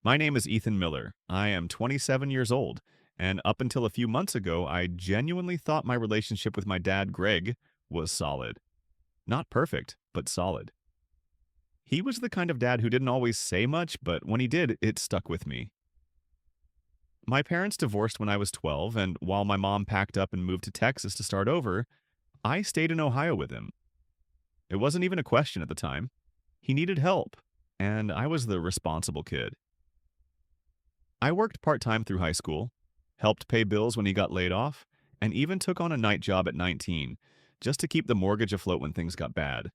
My name is Ethan Miller. I am 27 years old, and up until a few months ago, I genuinely thought my relationship with my dad, Greg, was solid. Not perfect, but solid. He was the kind of dad who didn't always say much, but when he did, it stuck with me. My parents divorced when I was 12, and while my mom packed up and moved to Texas to start over, I stayed in Ohio with him. It wasn't even a question at the time. He needed help, and I was the responsible kid. I worked part time through high school, helped pay bills when he got laid off, and even took on a night job at 19 just to keep the mortgage afloat when things got bad.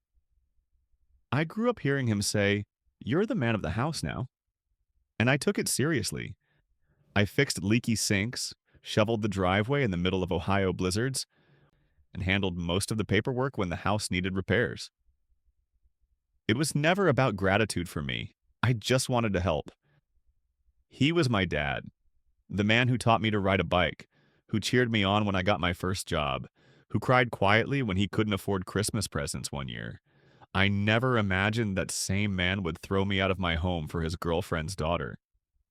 I grew up hearing him say, "You're the man of the house now." And I took it seriously. I fixed leaky sinks, shoveled the driveway in the middle of Ohio blizzards, and handled most of the paperwork when the house needed repairs. It was never about gratitude for me. I just wanted to help. He was my dad, the man who taught me to ride a bike, who cheered me on when I got my first job, who cried quietly when he couldn't afford Christmas presents one year. I never imagined that same man would throw me out of my home for his girlfriend's daughter.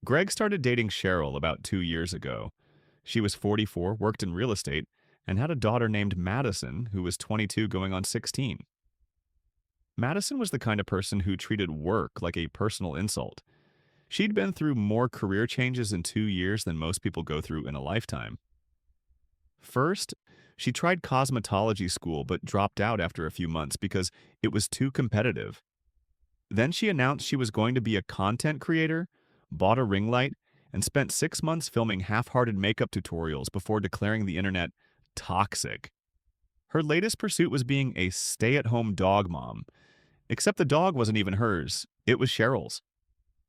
Greg started dating Cheryl about 2 years ago. She was 44, worked in real estate, and had a daughter named Madison, who was 22 going on 16. Madison was the kind of person who treated work like a personal insult. She'd been through more career changes in 2 years than most people go through in a lifetime. First, she tried cosmetology school but dropped out after a few months because it was too competitive. Then she announced she was going to be a content creator, bought a ring light, and spent 6 months filming half-hearted makeup tutorials before declaring the internet toxic. Her latest pursuit was being a stay-at-home dog mom, except the dog wasn't even hers, it was Cheryl's.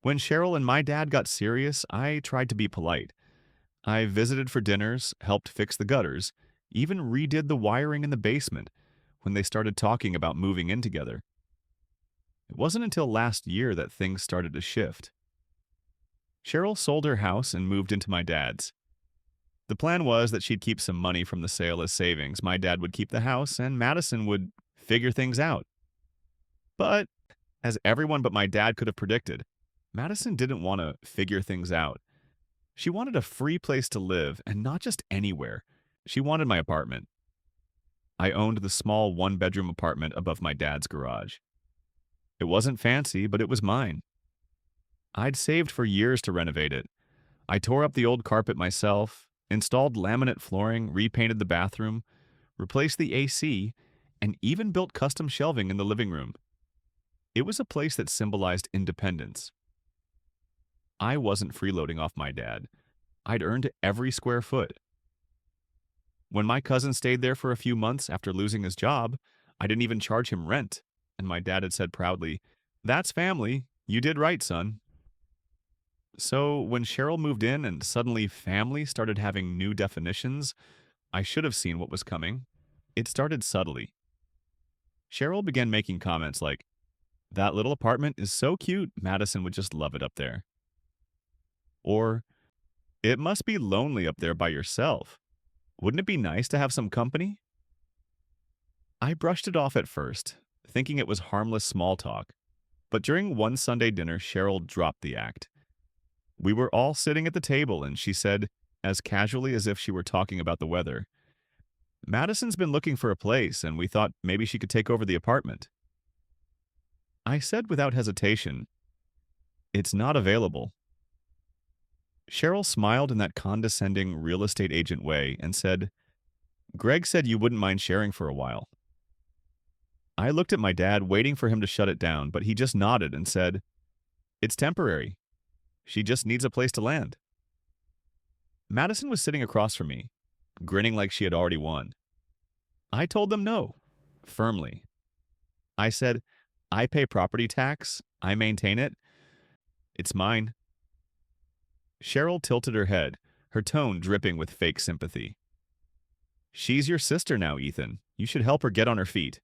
When Cheryl and my dad got serious, I tried to be polite. I visited for dinners, helped fix the gutters, even redid the wiring in the basement when they started talking about moving in together. It wasn't until last year that things started to shift. Cheryl sold her house and moved into my dad's. The plan was that she'd keep some money from the sale as savings, my dad would keep the house, and Madison would figure things out. But, as everyone but my dad could have predicted, Madison didn't want to figure things out. She wanted a free place to live, and not just anywhere. She wanted my apartment. I owned the small one-bedroom apartment above my dad's garage. It wasn't fancy, but it was mine. I'd saved for years to renovate it. I tore up the old carpet myself, installed laminate flooring, repainted the bathroom, replaced the AC, and even built custom shelving in the living room. It was a place that symbolized independence. I wasn't freeloading off my dad. I'd earned every square foot. When my cousin stayed there for a few months after losing his job, I didn't even charge him rent, and my dad had said proudly, "That's family. You did right, son." So when Cheryl moved in and suddenly family started having new definitions, I should have seen what was coming. It started subtly. Cheryl began making comments like, "That little apartment is so cute, Madison would just love it up there." Or, "It must be lonely up there by yourself. Wouldn't it be nice to have some company?" I brushed it off at first, thinking it was harmless small talk. But during one Sunday dinner, Cheryl dropped the act. We were all sitting at the table, and she said, as casually as if she were talking about the weather, "Madison's been looking for a place, and we thought maybe she could take over the apartment." I said without hesitation, "It's not available." Cheryl smiled in that condescending real estate agent way and said, "Greg said you wouldn't mind sharing for a while." I looked at my dad, waiting for him to shut it down, but he just nodded and said, "It's temporary. She just needs a place to land." Madison was sitting across from me, grinning like she had already won. I told them no, firmly. I said, "I pay property tax. I maintain it. It's mine." Cheryl tilted her head, her tone dripping with fake sympathy. "She's your sister now, Ethan. You should help her get on her feet."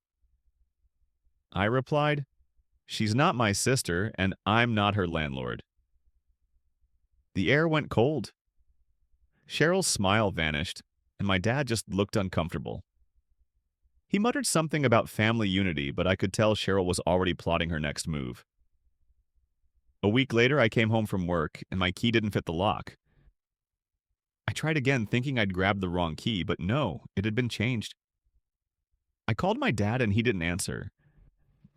I replied, "She's not my sister, and I'm not her landlord." The air went cold. Cheryl's smile vanished, and my dad just looked uncomfortable. He muttered something about family unity, but I could tell Cheryl was already plotting her next move. A week later, I came home from work, and my key didn't fit the lock. I tried again, thinking I'd grabbed the wrong key, but no, it had been changed. I called my dad, and he didn't answer.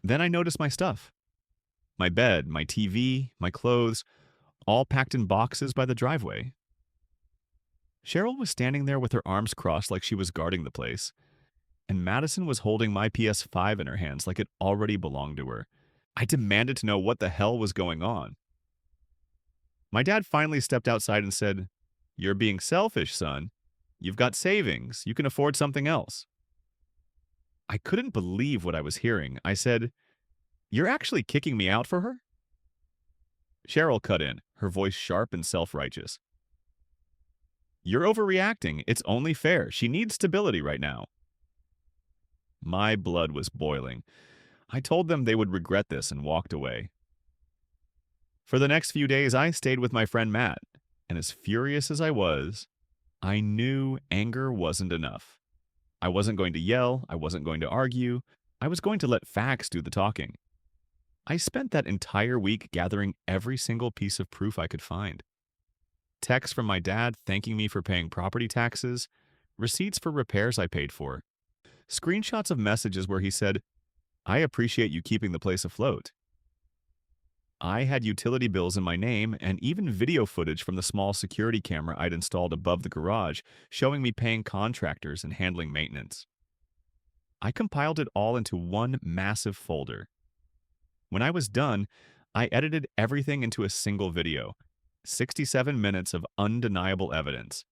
Then I noticed my stuff. My bed, my TV, my clothes, all packed in boxes by the driveway. Cheryl was standing there with her arms crossed like she was guarding the place, and Madison was holding my PS5 in her hands like it already belonged to her. I demanded to know what the hell was going on. My dad finally stepped outside and said, "You're being selfish, son. You've got savings. You can afford something else." I couldn't believe what I was hearing. I said, "You're actually kicking me out for her?" Cheryl cut in, her voice sharp and self-righteous. "You're overreacting. It's only fair. She needs stability right now." My blood was boiling. I told them they would regret this and walked away. For the next few days, I stayed with my friend Matt, and as furious as I was, I knew anger wasn't enough. I wasn't going to yell, I wasn't going to argue, I was going to let facts do the talking. I spent that entire week gathering every single piece of proof I could find. Texts from my dad thanking me for paying property taxes, receipts for repairs I paid for, screenshots of messages where he said, "I appreciate you keeping the place afloat." I had utility bills in my name and even video footage from the small security camera I'd installed above the garage showing me paying contractors and handling maintenance. I compiled it all into one massive folder. When I was done, I edited everything into a single video, 67 minutes of undeniable evidence.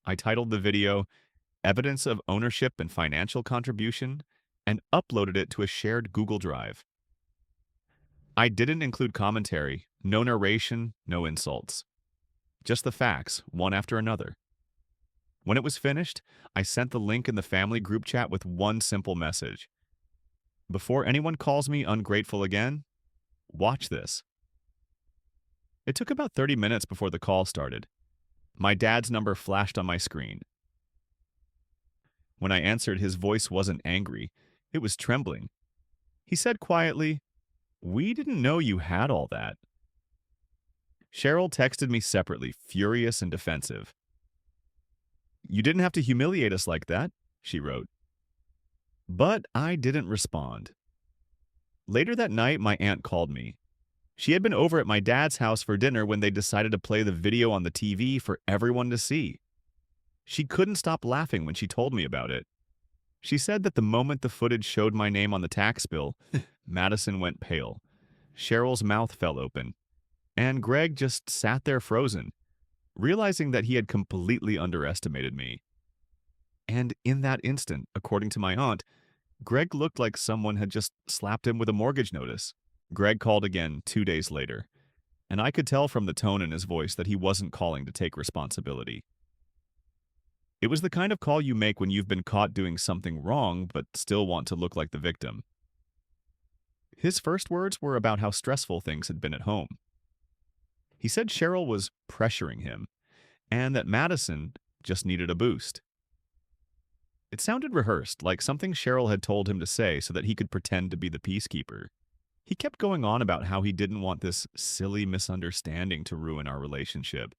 I titled the video Evidence of Ownership and Financial Contribution and uploaded it to a shared Google Drive. I didn't include commentary, no narration, no insults. Just the facts, one after another. When it was finished, I sent the link in the family group chat with one simple message. Before anyone calls me ungrateful again, watch this. It took about 30 minutes before the call started. My dad's number flashed on my screen. When I answered, his voice wasn't angry. It was trembling. He said quietly, "We didn't know you had all that." Cheryl texted me separately, furious and defensive. "You didn't have to humiliate us like that," she wrote. But I didn't respond. Later that night, my aunt called me. She had been over at my dad's house for dinner when they decided to play the video on the TV for everyone to see. She couldn't stop laughing when she told me about it. She said that the moment the footage showed my name on the tax bill, Madison went pale. Cheryl's mouth fell open. And Greg just sat there frozen, realizing that he had completely underestimated me. And in that instant, according to my aunt, Greg looked like someone had just slapped him with a mortgage notice. Greg called again 2 days later, and I could tell from the tone in his voice that he wasn't calling to take responsibility. It was the kind of call you make when you've been caught doing something wrong but still want to look like the victim. His first words were about how stressful things had been at home. He said Cheryl was pressuring him, and that Madison just needed a boost. It sounded rehearsed, like something Cheryl had told him to say so that he could pretend to be the peacekeeper. He kept going on about how he didn't want this silly misunderstanding to ruin our relationship,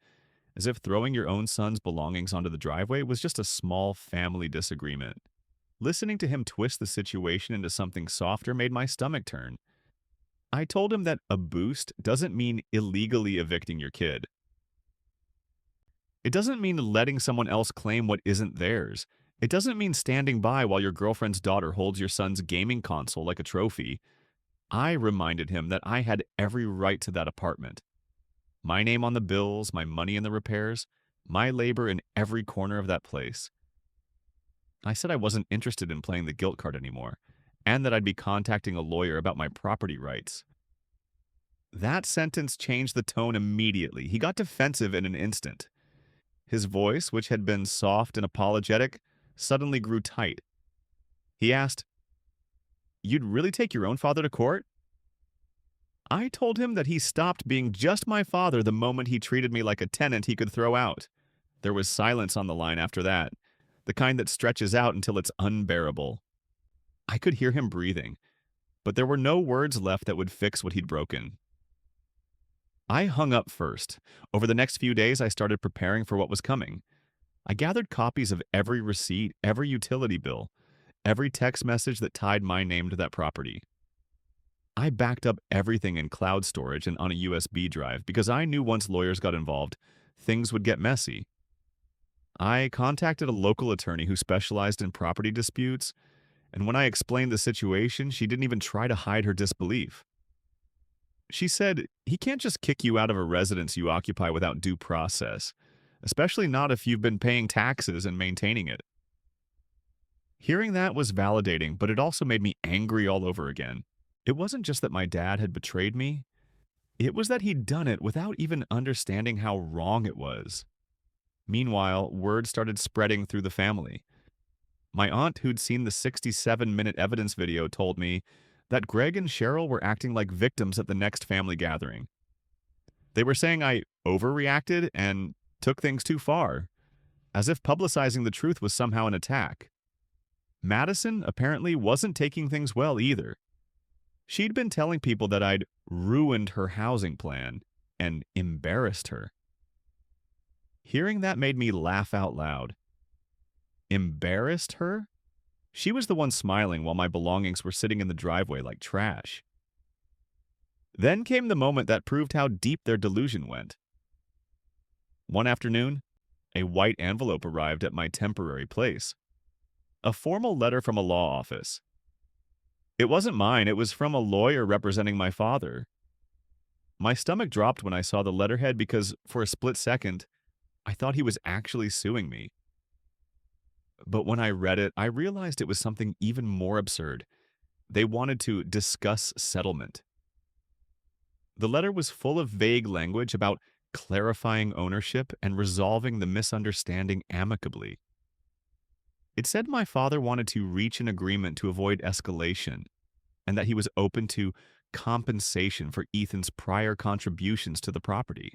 as if throwing your own son's belongings onto the driveway was just a small family disagreement. Listening to him twist the situation into something softer made my stomach turn. I told him that a boost doesn't mean illegally evicting your kid. It doesn't mean letting someone else claim what isn't theirs. It doesn't mean standing by while your girlfriend's daughter holds your son's gaming console like a trophy. I reminded him that I had every right to that apartment. My name on the bills, my money in the repairs, my labor in every corner of that place. I said I wasn't interested in playing the guilt card anymore, and that I'd be contacting a lawyer about my property rights. That sentence changed the tone immediately. He got defensive in an instant. His voice, which had been soft and apologetic, suddenly grew tight. He asked, "You'd really take your own father to court?" I told him that he stopped being just my father the moment he treated me like a tenant he could throw out. There was silence on the line after that, the kind that stretches out until it's unbearable. I could hear him breathing, but there were no words left that would fix what he'd broken. I hung up first. Over the next few days, I started preparing for what was coming. I gathered copies of every receipt, every utility bill, every text message that tied my name to that property. I backed up everything in cloud storage and on a USB drive because I knew once lawyers got involved, things would get messy. I contacted a local attorney who specialized in property disputes, and when I explained the situation, she didn't even try to hide her disbelief. She said, "He can't just kick you out of a residence you occupy without due process, especially not if you've been paying taxes and maintaining it." Hearing that was validating, but it also made me angry all over again. It wasn't just that my dad had betrayed me, it was that he'd done it without even understanding how wrong it was. Meanwhile, word started spreading through the family. My aunt, who'd seen the 67-minute evidence video, told me that Greg and Cheryl were acting like victims at the next family gathering. They were saying I overreacted and took things too far, as if publicizing the truth was somehow an attack. Madison apparently wasn't taking things well either. She'd been telling people that I'd ruined her housing plan and embarrassed her. Hearing that made me laugh out loud. Embarrassed her? She was the one smiling while my belongings were sitting in the driveway like trash. Then came the moment that proved how deep their delusion went. One afternoon, a white envelope arrived at my temporary place. A formal letter from a law office. It wasn't mine, it was from a lawyer representing my father. My stomach dropped when I saw the letterhead because, for a split second, I thought he was actually suing me. But when I read it, I realized it was something even more absurd. They wanted to discuss settlement. The letter was full of vague language about clarifying ownership and resolving the misunderstanding amicably. It said my father wanted to reach an agreement to avoid escalation, and that he was open to compensation for Ethan's prior contributions to the property.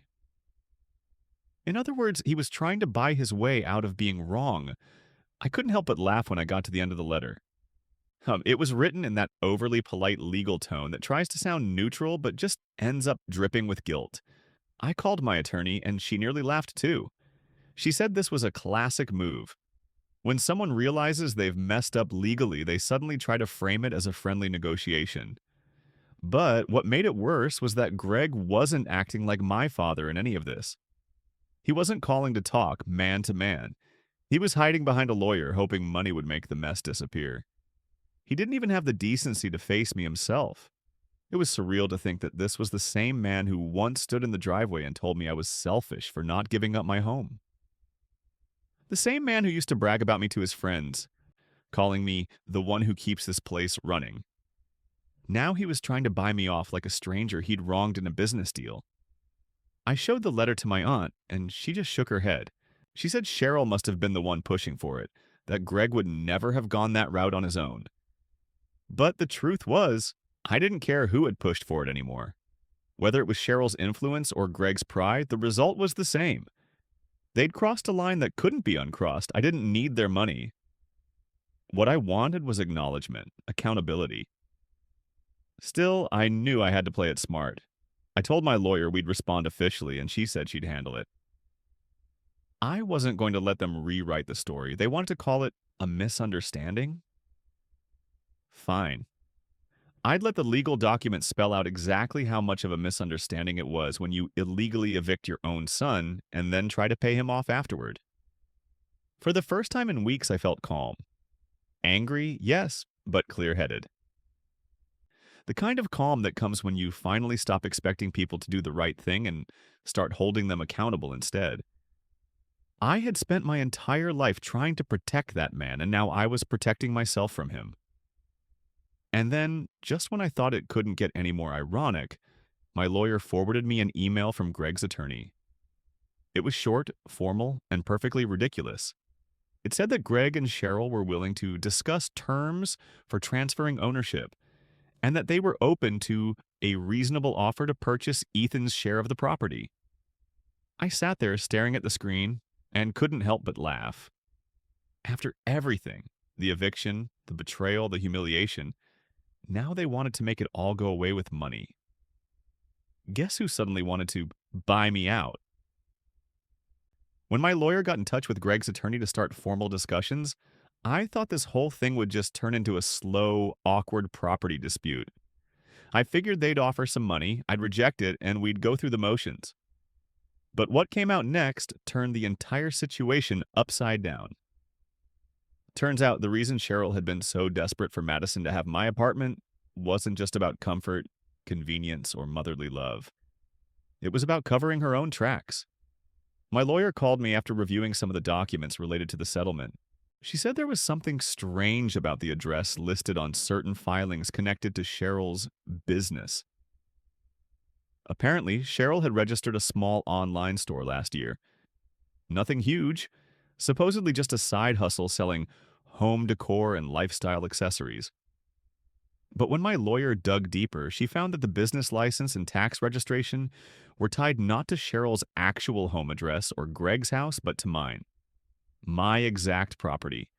In other words, he was trying to buy his way out of being wrong. I couldn't help but laugh when I got to the end of the letter. It was written in that overly polite legal tone that tries to sound neutral but just ends up dripping with guilt. I called my attorney, and she nearly laughed too. She said this was a classic move. When someone realizes they've messed up legally, they suddenly try to frame it as a friendly negotiation. But what made it worse was that Greg wasn't acting like my father in any of this. He wasn't calling to talk man to man. He was hiding behind a lawyer, hoping money would make the mess disappear. He didn't even have the decency to face me himself. It was surreal to think that this was the same man who once stood in the driveway and told me I was selfish for not giving up my home. The same man who used to brag about me to his friends, calling me the one who keeps this place running. Now he was trying to buy me off like a stranger he'd wronged in a business deal. I showed the letter to my aunt, and she just shook her head. She said Cheryl must have been the one pushing for it, that Greg would never have gone that route on his own. But the truth was, I didn't care who had pushed for it anymore. Whether it was Cheryl's influence or Greg's pride, the result was the same. They'd crossed a line that couldn't be uncrossed. I didn't need their money. What I wanted was acknowledgement, accountability. Still, I knew I had to play it smart. I told my lawyer we'd respond officially, and she said she'd handle it. I wasn't going to let them rewrite the story. They wanted to call it a misunderstanding? Fine. I'd let the legal documents spell out exactly how much of a misunderstanding it was when you illegally evict your own son and then try to pay him off afterward. For the first time in weeks, I felt calm. Angry, yes, but clear-headed. The kind of calm that comes when you finally stop expecting people to do the right thing and start holding them accountable instead. I had spent my entire life trying to protect that man, and now I was protecting myself from him. And then, just when I thought it couldn't get any more ironic, my lawyer forwarded me an email from Greg's attorney. It was short, formal, and perfectly ridiculous. It said that Greg and Cheryl were willing to discuss terms for transferring ownership, and that they were open to a reasonable offer to purchase Ethan's share of the property. I sat there staring at the screen and couldn't help but laugh. After everything, the eviction, the betrayal, the humiliation, now they wanted to make it all go away with money. Guess who suddenly wanted to buy me out? When my lawyer got in touch with Greg's attorney to start formal discussions, I thought this whole thing would just turn into a slow, awkward property dispute. I figured they'd offer some money, I'd reject it, and we'd go through the motions. But what came out next turned the entire situation upside down. Turns out the reason Cheryl had been so desperate for Madison to have my apartment wasn't just about comfort, convenience, or motherly love. It was about covering her own tracks. My lawyer called me after reviewing some of the documents related to the settlement. She said there was something strange about the address listed on certain filings connected to Cheryl's business. Apparently, Cheryl had registered a small online store last year. Nothing huge, supposedly just a side hustle selling home decor and lifestyle accessories. But when my lawyer dug deeper, she found that the business license and tax registration were tied not to Cheryl's actual home address or Greg's house, but to mine. My exact property.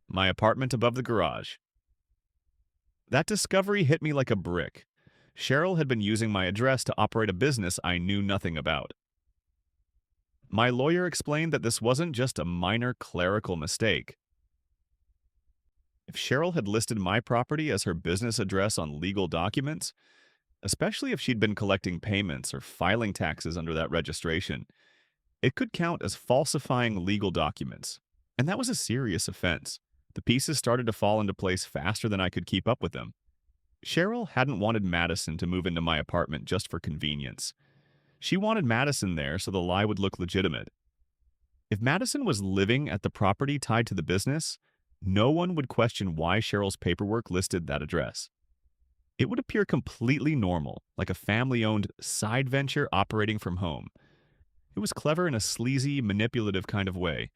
My apartment above the garage. That discovery hit me like a brick. Cheryl had been using my address to operate a business I knew nothing about. My lawyer explained that this wasn't just a minor clerical mistake. If Cheryl had listed my property as her business address on legal documents, especially if she'd been collecting payments or filing taxes under that registration, it could count as falsifying legal documents. And that was a serious offense. The pieces started to fall into place faster than I could keep up with them. Cheryl hadn't wanted Madison to move into my apartment just for convenience. She wanted Madison there so the lie would look legitimate. If Madison was living at the property tied to the business, no one would question why Cheryl's paperwork listed that address. It would appear completely normal, like a family-owned side venture operating from home. It was clever in a sleazy, manipulative kind of way,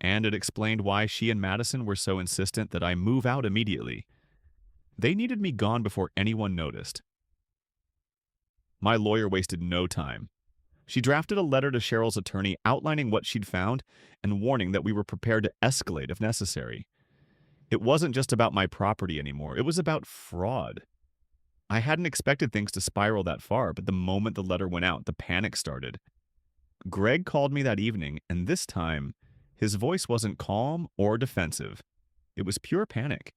and it explained why she and Madison were so insistent that I move out immediately. They needed me gone before anyone noticed. My lawyer wasted no time. She drafted a letter to Cheryl's attorney outlining what she'd found and warning that we were prepared to escalate if necessary. It wasn't just about my property anymore, it was about fraud. I hadn't expected things to spiral that far, but the moment the letter went out, the panic started. Greg called me that evening, and this time, his voice wasn't calm or defensive. It was pure panic.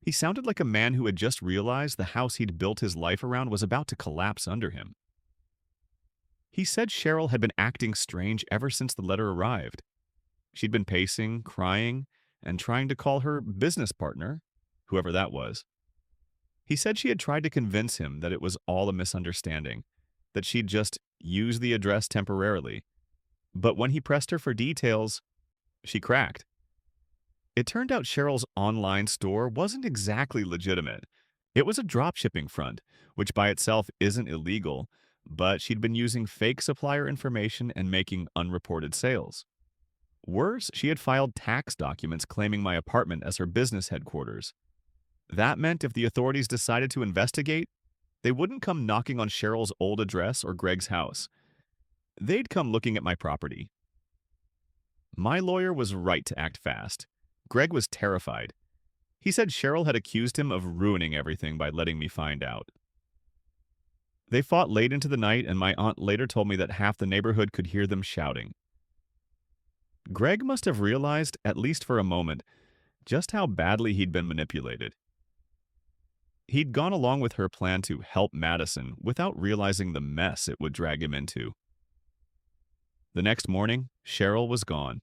He sounded like a man who had just realized the house he'd built his life around was about to collapse under him. He said Cheryl had been acting strange ever since the letter arrived. She'd been pacing, crying, and trying to call her business partner, whoever that was. He said she had tried to convince him that it was all a misunderstanding, that she'd just used the address temporarily. But when he pressed her for details, she cracked. It turned out Cheryl's online store wasn't exactly legitimate. It was a dropshipping front, which by itself isn't illegal, but she'd been using fake supplier information and making unreported sales. Worse, she had filed tax documents claiming my apartment as her business headquarters. That meant if the authorities decided to investigate, they wouldn't come knocking on Cheryl's old address or Greg's house. They'd come looking at my property. My lawyer was right to act fast. Greg was terrified. He said Cheryl had accused him of ruining everything by letting me find out. They fought late into the night, and my aunt later told me that half the neighborhood could hear them shouting. Greg must have realized, at least for a moment, just how badly he'd been manipulated. He'd gone along with her plan to help Madison without realizing the mess it would drag him into. The next morning, Cheryl was gone.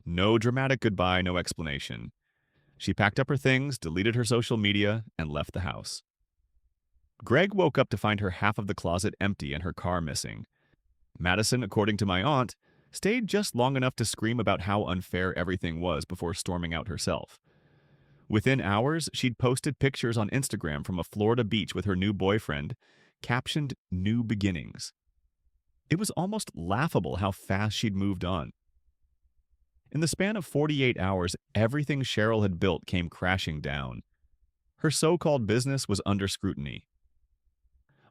No dramatic goodbye, no explanation. She packed up her things, deleted her social media, and left the house. Greg woke up to find her half of the closet empty and her car missing. Madison, according to my aunt, stayed just long enough to scream about how unfair everything was before storming out herself. Within hours, she'd posted pictures on Instagram from a Florida beach with her new boyfriend, captioned "New Beginnings." It was almost laughable how fast she'd moved on. In the span of 48 hours, everything Cheryl had built came crashing down. Her so-called business was under scrutiny.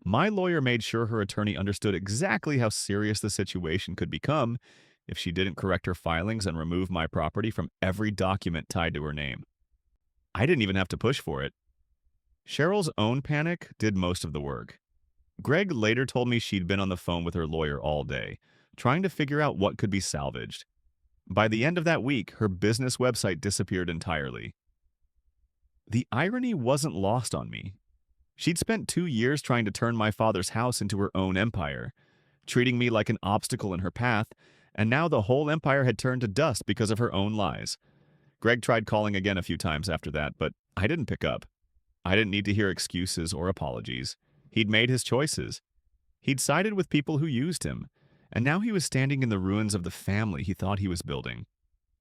My lawyer made sure her attorney understood exactly how serious the situation could become if she didn't correct her filings and remove my property from every document tied to her name. I didn't even have to push for it. Cheryl's own panic did most of the work. Greg later told me she'd been on the phone with her lawyer all day, trying to figure out what could be salvaged. By the end of that week, her business website disappeared entirely. The irony wasn't lost on me. She'd spent 2 years trying to turn my father's house into her own empire, treating me like an obstacle in her path, and now the whole empire had turned to dust because of her own lies. Greg tried calling again a few times after that, but I didn't pick up. I didn't need to hear excuses or apologies. He'd made his choices. He'd sided with people who used him, and now he was standing in the ruins of the family he thought he was building.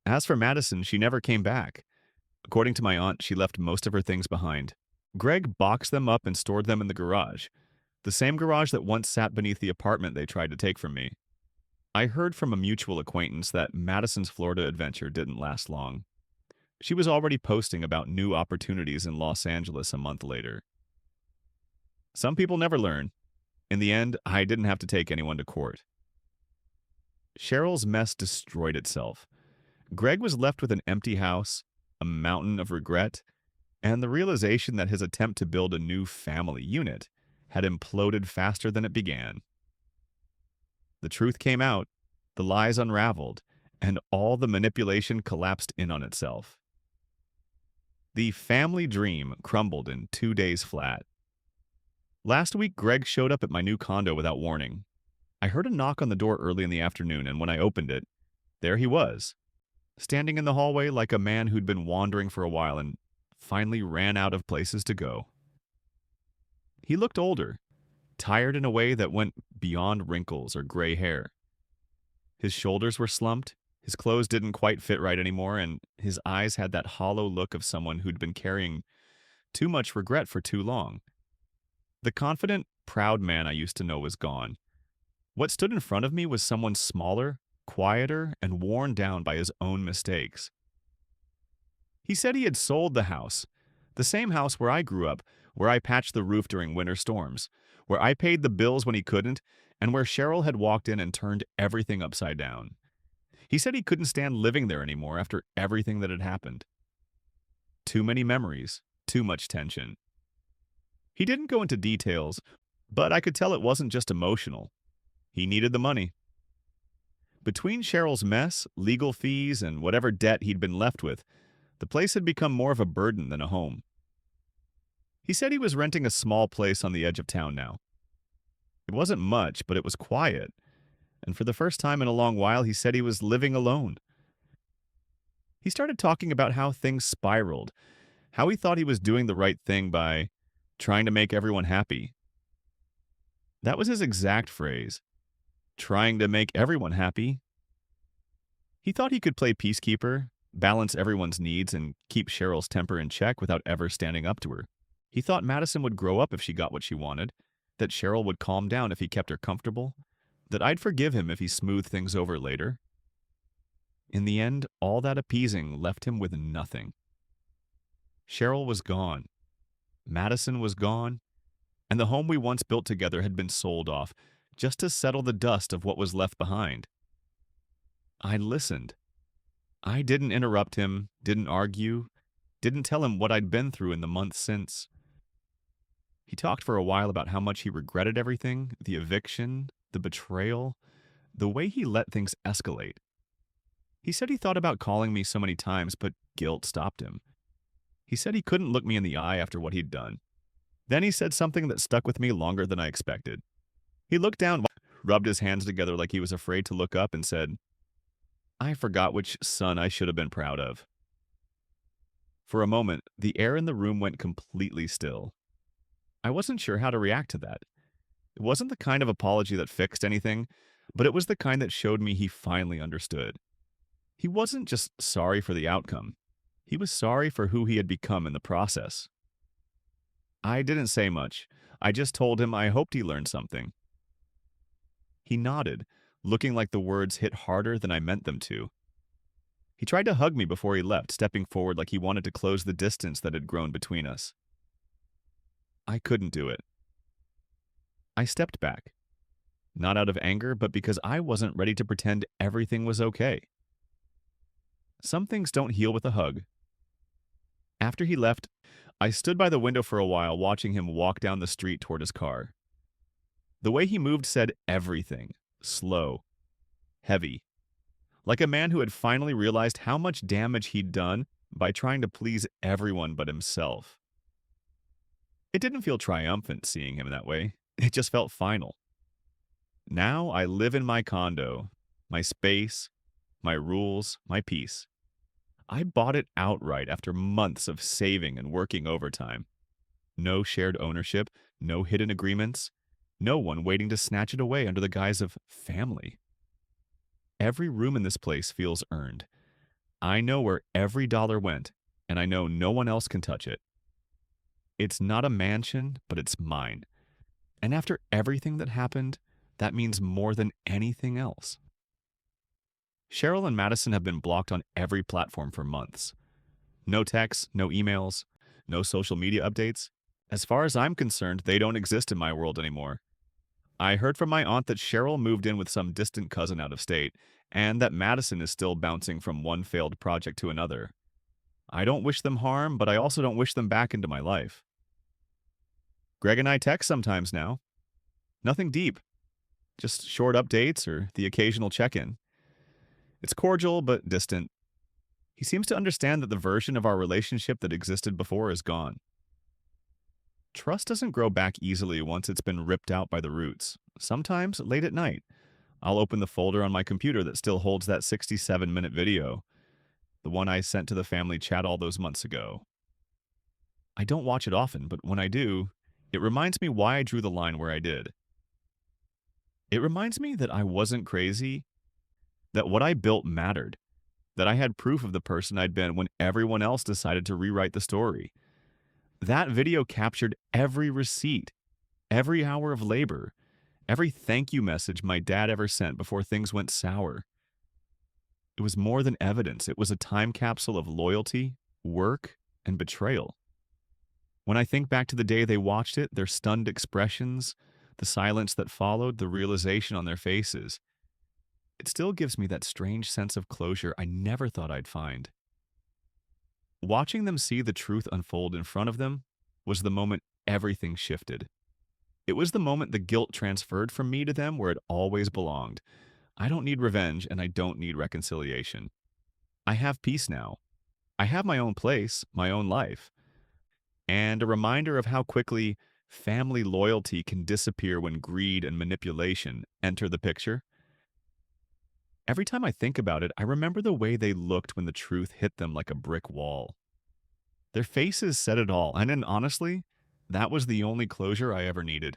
As for Madison, she never came back. According to my aunt, she left most of her things behind. Greg boxed them up and stored them in the garage, the same garage that once sat beneath the apartment they tried to take from me. I heard from a mutual acquaintance that Madison's Florida adventure didn't last long. She was already posting about new opportunities in Los Angeles a month later. Some people never learn. In the end, I didn't have to take anyone to court. Cheryl's mess destroyed itself. Greg was left with an empty house, a mountain of regret, and the realization that his attempt to build a new family unit had imploded faster than it began. The truth came out, the lies unraveled, and all the manipulation collapsed in on itself. The family dream crumbled in 2 days flat. Last week, Greg showed up at my new condo without warning. I heard a knock on the door early in the afternoon, and when I opened it, there he was, standing in the hallway like a man who'd been wandering for a while and finally ran out of places to go. He looked older, tired in a way that went beyond wrinkles or gray hair. His shoulders were slumped, his clothes didn't quite fit right anymore, and his eyes had that hollow look of someone who'd been carrying too much regret for too long. The confident, proud man I used to know was gone. What stood in front of me was someone smaller, quieter, and worn down by his own mistakes. He said he had sold the house, the same house where I grew up, where I patched the roof during winter storms, where I paid the bills when he couldn't, and where Cheryl had walked in and turned everything upside down. He said he couldn't stand living there anymore after everything that had happened. Too many memories, too much tension. He didn't go into details, but I could tell it wasn't just emotional. He needed the money. Between Cheryl's mess, legal fees, and whatever debt he'd been left with, the place had become more of a burden than a home. He said he was renting a small place on the edge of town now. It wasn't much, but it was quiet, and for the first time in a long while, he said he was living alone. He started talking about how things spiraled, how he thought he was doing the right thing by trying to make everyone happy. That was his exact phrase, trying to make everyone happy. He thought he could play peacekeeper, balance everyone's needs, and keep Cheryl's temper in check without ever standing up to her. He thought Madison would grow up if she got what she wanted, that Cheryl would calm down if he kept her comfortable, that I'd forgive him if he smoothed things over later. In the end, all that appeasing left him with nothing. Cheryl was gone. Madison was gone, and the home we once built together had been sold off, just to settle the dust of what was left behind. I listened. I didn't interrupt him, didn't argue, didn't tell him what I'd been through in the months since. He talked for a while about how much he regretted everything, the eviction, the betrayal, the way he let things escalate. He said he thought about calling me so many times, but guilt stopped him. He said he couldn't look me in the eye after what he'd done. Then he said something that stuck with me longer than I expected. He looked down, rubbed his hands together like he was afraid to look up, and said, "I forgot which son I should have been proud of." For a moment, the air in the room went completely still. I wasn't sure how to react to that. It wasn't the kind of apology that fixed anything, but it was the kind that showed me he finally understood. He wasn't just sorry for the outcome. He was sorry for who he had become in the process. I didn't say much. I just told him I hoped he learned something. He nodded, looking like the words hit harder than I meant them to. He tried to hug me before he left, stepping forward like he wanted to close the distance that had grown between us. I couldn't do it. I stepped back, not out of anger, but because I wasn't ready to pretend everything was okay. Some things don't heal with a hug. After he left, I stood by the window for a while watching him walk down the street toward his car. The way he moved said everything. Slow, heavy, like a man who had finally realized how much damage he'd done by trying to please everyone but himself. It didn't feel triumphant seeing him that way. It just felt final. Now I live in my condo, my space, my rules, my peace. I bought it outright after months of saving and working overtime. No shared ownership, no hidden agreements, no one waiting to snatch it away under the guise of family. Every room in this place feels earned. I know where every dollar went, and I know no one else can touch it. It's not a mansion, but it's mine. And after everything that happened, that means more than anything else. Cheryl and Madison have been blocked on every platform for months. No texts, no emails, no social media updates. As far as I'm concerned, they don't exist in my world anymore. I heard from my aunt that Cheryl moved in with some distant cousin out of state, and that Madison is still bouncing from one failed project to another. I don't wish them harm, but I also don't wish them back into my life. Greg and I text sometimes now. Nothing deep, just short updates or the occasional check-in. It's cordial but distant. He seems to understand that the version of our relationship that existed before is gone. Trust doesn't grow back easily once it's been ripped out by the roots. Sometimes, late at night, I'll open the folder on my computer that still holds that 67-minute video, the one I sent to the family chat all those months ago. I don't watch it often, but when I do, it reminds me why I drew the line where I did. It reminds me that I wasn't crazy, that what I built mattered, that I had proof of the person I'd been when everyone else decided to rewrite the story. That video captured every receipt, every hour of labor, every thank you message my dad ever sent before things went sour. It was more than evidence. It was a time capsule of loyalty, work, and betrayal. When I think back to the day they watched it, their stunned expressions, the silence that followed, the realization on their faces, it still gives me that strange sense of closure I never thought I'd find. Watching them see the truth unfold in front of them was the moment everything shifted. It was the moment the guilt transferred from me to them where it always belonged. I don't need revenge and I don't need reconciliation. I have peace now. I have my own place, my own life. And a reminder of how quickly family loyalty can disappear when greed and manipulation enter the picture. Every time I think about it, I remember the way they looked when the truth hit them like a brick wall. Their faces said it all, and then honestly, that was the only closure I ever needed.